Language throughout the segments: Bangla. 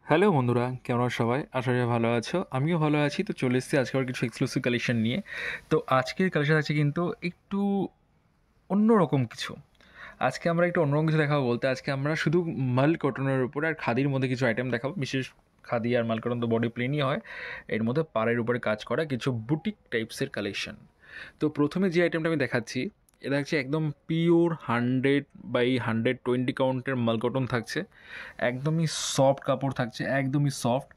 হ্যালো বন্ধুরা, কেমন আছো সবাই? আশা করি ভালো আছো। আমিও ভালো আছি। তো চলে এসেছি আজকে আবার কিছু এক্সক্লুসিভ কালেকশন নিয়ে। তো আজকের কালেকশন আছে কিন্তু একটু অন্যরকম কিছু। আজকে আমরা একটু অন্যরকম কিছু দেখাবো বলতে আজকে আমরা শুধু মাল কটনের উপরে আর খাদির মধ্যে কিছু আইটেম দেখাবো। বিশেষ খাদি আর মাল কটন তো বডি প্লেনই হয়। এর মধ্যে পাড়ের উপরে কাজ করা কিছু বুটিক টাইপসের কালেকশন। তো প্রথমে যে আইটেমটা আমি দেখাচ্ছি, এটা হচ্ছে একদম পিওর 100/120 কাউন্টের মাল কটন থাকছে। একদমই সফট কাপড় থাকছে, একদমই সফট।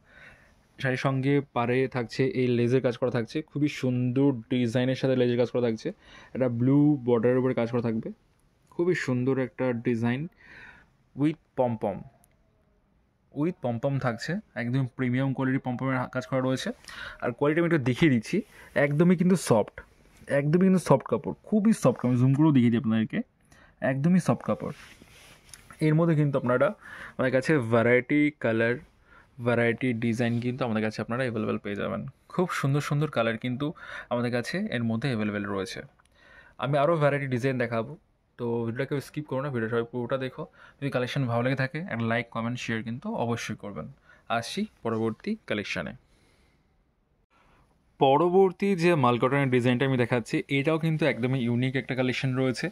শাড়ির সঙ্গে পাড়ে থাকছে এই লেজের কাজ করা থাকছে, খুবই সুন্দর ডিজাইনের সাথে লেজের কাজ করা থাকছে। একটা ব্লু বর্ডারের উপরে কাজ করা থাকবে, খুবই সুন্দর একটা ডিজাইন উইথ পমপম থাকছে। একদম প্রিমিয়াম কোয়ালিটি পমপমের কাজ করা রয়েছে। আর কোয়ালিটি আমি একটু দেখিয়ে দিচ্ছি, একদমই কিন্তু সফট, একদমই কিন্তু সফট কাপড়, খুবই সফট। আমি জুম করেও দেখিয়ে দিই আপনাদেরকে, একদমই সফট কাপড়। এর মধ্যে কিন্তু আপনারা আমাদের কাছে ভ্যারাইটি ডিজাইন কিন্তু আমাদের কাছে আপনারা অ্যাভেলেবেল পেয়ে যাবেন। খুব সুন্দর সুন্দর কালার কিন্তু আমাদের কাছে এর মধ্যে অ্যাভেলেবেল রয়েছে। আমি আরও ভ্যারাইটি ডিজাইন দেখাবো, তো ভিডিওটাকে স্কিপ করো না, ভিডিও সবাই পুরোটা দেখো। যদি কালেকশন ভালো লেগে থাকে একটা লাইক কমেন্ট শেয়ার কিন্তু অবশ্যই করবেন। আসছি পরবর্তী কালেকশানে। পরবর্তী যে মালকটনের ডিজাইনটা আমি দেখাচ্ছি, এটাও কিন্তু একদমই ইউনিক একটা কালেকশন রয়েছে।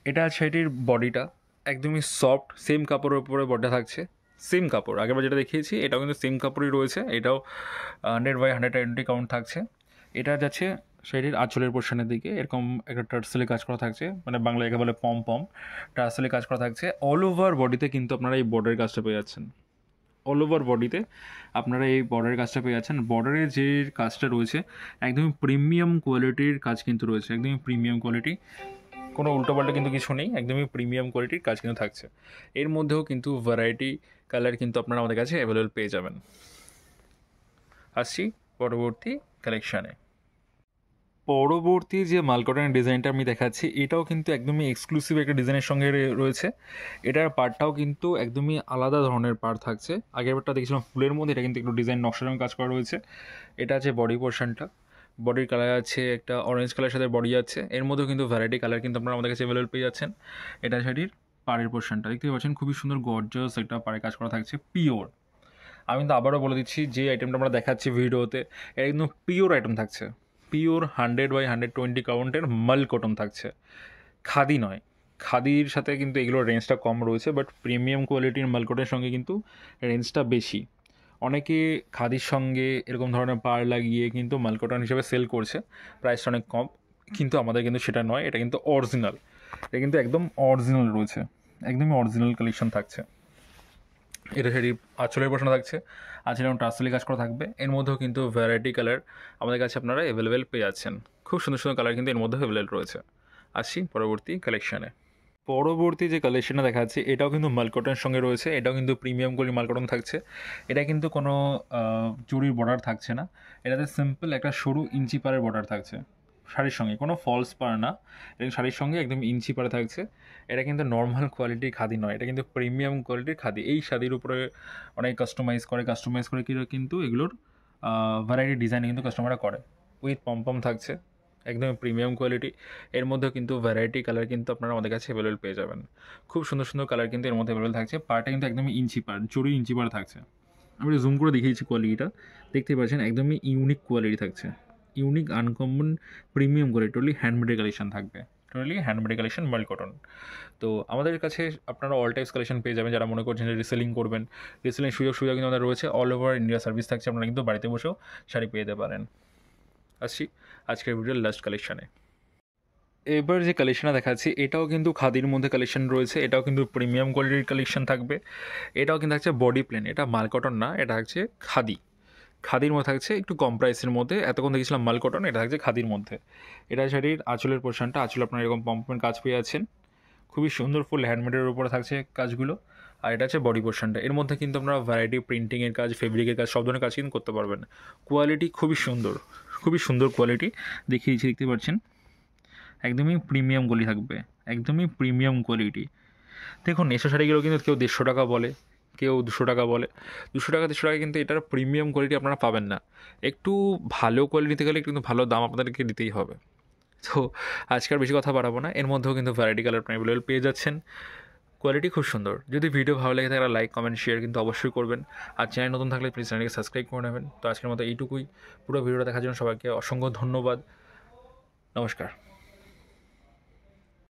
এটা সেটির বডিটা একদমই সফট, সেম কাপড়ের উপরে বডিটা থাকছে। সেম কাপড় আগেরবার যেটা দেখিয়েছি, এটাও কিন্তু সেম কাপড়ই রয়েছে। এটাও 100/120 কাউন্ট থাকছে। এটা যাচ্ছে শাড়ির আঁচলের পোর্শনের দিকে এরকম একটা টার্সেলে কাজ করা থাকছে, মানে বাংলায় একে বলে পম পম। টার্সেলে কাজ করা থাকছে। অল ওভার বডিতে কিন্তু আপনারা এই বর্ডারের কাজটা পেয়ে যাচ্ছেন। অল ওভার বডিতে আপনারা এই বর্ডারের কাজটা পেয়ে যাচ্ছেন। বর্ডারের যে কাজটা রয়েছে একদমই প্রিমিয়াম কোয়ালিটির কাজ কিন্তু রয়েছে, একদমই প্রিমিয়াম কোয়ালিটি, কোনো উল্টোপাল্টা কিন্তু কিছু নেই, একদমই প্রিমিয়াম কোয়ালিটির কাজ কিন্তু থাকছে। এর মধ্যেও কিন্তু ভ্যারাইটি কালার কিন্তু আপনারা আমাদের কাছে অ্যাভেলেবল পেয়ে যাবেন। আসছি পরবর্তী কালেকশানে। পরবর্তী যে মালকটনের ডিজাইনটা আমি দেখাচ্ছি, এটাও কিন্তু একদমই এক্সক্লুসিভ একটা ডিজাইনের সঙ্গে রয়েছে। এটার পার্টটাও কিন্তু একদমই আলাদা ধরনের পার্ট থাকছে। আগের পার্টটা দেখছিলাম ফুলের মধ্যে, এটা কিন্তু একটু ডিজাইন নকশার কাজ করা রয়েছে। এটা আছে বডি পোর্শনটা, বডির কালার আছে একটা অরেঞ্জ কালারের সাথে বডি আছে। এর মধ্যেও কিন্তু ভ্যারাইটি কালার কিন্তু আপনারা আমাদের কাছে অ্যাভেলেবল পেয়ে যাচ্ছেন। এটা শাড়ির পাড়ের পোর্শনটা দেখতে পাচ্ছেন, খুবই সুন্দর গর্জাস একটা পাড়ে কাজ করা থাকছে পিওর। আমি কিন্তু আবারও বলে দিচ্ছি, যে আইটেমটা আমরা দেখাচ্ছি ভিডিওতে এটা একদম পিওর আইটেম থাকছে। পিওর 100/120 কাউন্টের মাল কটন থাকছে, খাদি নয়। খাদির সাথে কিন্তু এগুলোর রেঞ্জটা কম রয়েছে, বাট প্রিমিয়াম কোয়ালিটির মাল কটনের সঙ্গে কিন্তু রেঞ্জটা বেশি। অনেকে খাদির সঙ্গে এরকম ধরনের পাড় লাগিয়ে কিন্তু মাল কটন হিসেবে সেল করছে, প্রাইসটা অনেক কম। কিন্তু আমাদের কিন্তু সেটা নয়, এটা কিন্তু অরিজিনাল। এটা কিন্তু একদম অরিজিনাল রয়েছে, একদমই অরিজিনাল কালেকশন থাকছে। এটা সেটি আঁচলের বসানো থাকছে, আঁচলে এবং টার্সেলি কাজ করা থাকবে। এর মধ্যেও কিন্তু ভ্যারাইটি কালার আমাদের কাছে আপনারা অ্যাভেলেবেল পেয়ে যাচ্ছেন। খুব সুন্দর সুন্দর কালার কিন্তু এর মধ্যে অ্যাভেলেবেল রয়েছে। আসছি পরবর্তী কালেকশানে। পরবর্তী যে কালেকশনটা দেখাচ্ছি, এটাও কিন্তু মালকটনের সঙ্গে রয়েছে। এটাও কিন্তু প্রিমিয়াম কোয়ালিটির মালকটন থাকছে। এটা কিন্তু কোনো জরির বর্ডার থাকছে না। এটাতে সিম্পল একটা সরু ইঞ্চি পাড়ের বর্ডার থাকছে শাড়ির সঙ্গে, কোনো ফলস পাড় না। এবং শাড়ির সঙ্গে একদম ইঞ্চি পাড়ে থাকছে। এটা কিন্তু নর্মাল কোয়ালিটির খাদি নয়, এটা কিন্তু প্রিমিয়াম কোয়ালিটির খাদি। এই শাড়ির উপরে অনেক কাস্টমাইজ করে কিন্তু এগুলোর ভ্যারাইটি ডিজাইন কিন্তু কাস্টমাররা করে। উইথ পমপম থাকছে, একদম প্রিমিয়াম কোয়ালিটি। এর মধ্যেও কিন্তু ভ্যারাইটি কালার কিন্তু আপনারা আমাদের কাছে অ্যাভেলেবল পেয়ে যাবেন। খুব সুন্দর সুন্দর কালার কিন্তু এর মধ্যে অ্যাভেলেবল থাকছে। পাড়টা কিন্তু একদমই ইঞ্চি পাড়, জরি ইঞ্চি পাড় থাকছে। আমি জুম করে দেখিয়েছি কোয়ালিটিটা, দেখতে পাচ্ছেন একদমই ইউনিক কোয়ালিটি থাকছে। Unique uncommon premium quality, totally handmade collection থাকবে, টোটালি হ্যান্ডমেড কালেকশন মাল কটন। তো আমাদের কাছে আপনারা অল টাইপস কালেকশন পেয়ে যাবেন। যারা মনে করছেন যে রিসেলিং করবেন, রিসেলিং সুযোগ সুবিধা কিন্তু আমাদের রয়েছে। অল ওভার ইন্ডিয়া সার্ভিস থাকছে, আপনারা কিন্তু বাড়িতে বসেও শাড়ি পেয়ে যেতে পারেন। আসছি আজকের ভিডিওর লাস্ট কালেকশানে। এবার যে কালেকশানটা দেখাচ্ছি, এটাও কিন্তু খাদির মধ্যে কালেকশন রয়েছে। এটাও কিন্তু প্রিমিয়াম কোয়ালিটির কালেকশন থাকবে। এটাও কিন্তু থাকছে বডি প্লেন, এটা মাল কটন না, এটা থাকছে খাদি। খাদির মধ্যে থাকছে একটু কম প্রাইসের মধ্যে। এতক্ষণ দেখেছিলাম মাল কটন, এটা থাকছে খাদির মধ্যে। এটা শাড়ির আঁচলের পোর্শনটা, আঁচল আপনার এরকম পম্পমের কাজ পেয়ে যাচ্ছেন। খুবই সুন্দর ফুল হ্যান্ডমেডের উপরে থাকছে কাজগুলো। আর এটা হচ্ছে বডি পোর্শনটা। এর মধ্যে কিন্তু আপনারা ভ্যারাইটি প্রিন্টিংয়ের কাজ, ফেব্রিকের কাজ, সব ধরনের কাজ কিন্তু করতে পারবেন। কোয়ালিটি খুবই সুন্দর, খুবই সুন্দর কোয়ালিটি দেখিয়েছি, দেখতে পাচ্ছেন একদমই প্রিমিয়াম কোয়ালিটি থাকবে, একদমই প্রিমিয়াম কোয়ালিটি। দেখুন এসব শাড়িগুলো কিন্তু কেউ 150 টাকা বলে, কেউ 200 টাকা বলে। 200 টাকা 300 টাকায় কিন্তু এটার প্রিমিয়াম কোয়ালিটি আপনারা পাবেন না। একটু ভালো কোয়ালিটি নিতে গেলে কিন্তু ভালো দাম আপনাদেরকে দিতেই হবে। তো আজকে আর বেশি কথা বাড়াবো না। এর মধ্যেও কিন্তু ভ্যারাইটি কালার আপনি অ্যাভেলেবল পেয়ে যাচ্ছেন। কোয়ালিটি খুব সুন্দর। যদি ভিডিও ভালো লেগে থাকে লাইক কমেন্ট শেয়ার কিন্তু অবশ্যই করবেন। আর চ্যানেল নতুন থাকলে প্লিজ চ্যানেলকে সাবস্ক্রাইব করে নেবেন। তো আজকের মতো এইটুকুই। পুরো ভিডিওটা দেখার জন্য সবাইকে অসংখ্য ধন্যবাদ। নমস্কার।